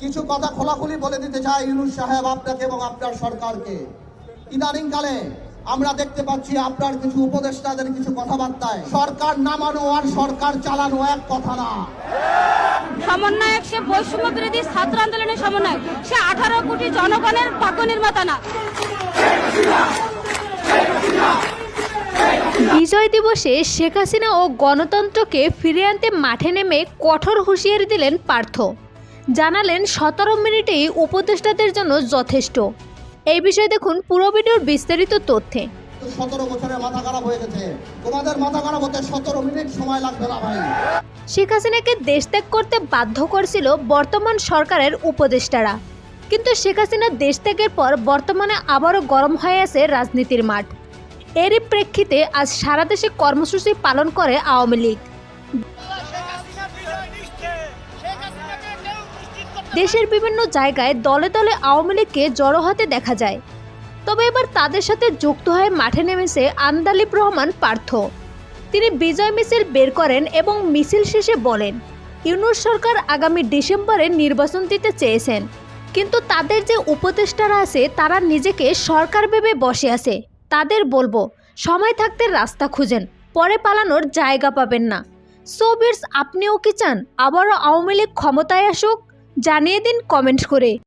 কিছু কথা খোলাখুলি বলে দিতে চাই ইউনূস সাহেব আপনাকে এবং আপনার সরকারকে। ইদানিংকালে আমরা দেখতে পাচ্ছি আপনার কিছু উপদেষ্টাদের কিছু কথাবার্তায় সরকার নামানো আর সরকার চালানো এক কথা না। সমন্বয়ক সে বৈষম্য বিরোধী ছাত্র আন্দোলনের সমন্বয়ক, সে 18 কোটি জনগণের ভাগ্য নির্মাতা না। বিজয় দিবসে শেখ হাসিনা ও গণতন্ত্রকে ফিরিয়ে আনতে মাঠে নেমে কঠোর হুঁশিয়ারি দিলেন পার্থ। জানালেন 17 মিনিটেই উপদেষ্টাদের জন্য যথেষ্ট। এই বিষয়ে দেখুন পুরো ভিডিওর বিস্তারিত তথ্যে। 17 বছরে মাথা খারাপ হয়ে গেছে, তোমাদের মাথা খারাপ হতে 17 মিনিট সময় লাগবে না ভাই। শেখ হাসিনাকে দেশ ত্যাগ করতে বাধ্য করছিল বর্তমান সরকারের উপদেষ্টারা, কিন্তু শেখ হাসিনা দেশ ত্যাগের পর বর্তমানে আবারও গরম হয়ে আছে রাজনীতির মাঠ। এরই প্রেক্ষিতে আজ সারা দেশে কর্মসূচি পালন করে আওয়ামী লীগ। দেশের বিভিন্ন জায়গায় দলে দলে আওয়ামী লীগকে জড়ো হতে দেখা যায়। তবে এবার তাদের সাথে যুক্ত হয়ে মাঠে নেমেছে আন্দালিব রহমান পার্থ। তিনি বিজয় মিছিল বের করেন এবং মিছিল শেষে বলেন, ইউনূস সরকার আগামী ডিসেম্বরে নির্বাচন দিতে চেয়েছেন, কিন্তু তাদের যে উপদেষ্টারা আছে তারা নিজেকে সরকার ভেবে বসে আছে। তাদের বলবো, সময় থাকতে রাস্তা খুঁজেন, পরে পালানোর জায়গা পাবেন না। সো ভিউয়ার্স, আপনিও কি চান আবারও আওয়ামী লীগ ক্ষমতায় আসুক? জানিয়ে দিন কমেন্ট করে।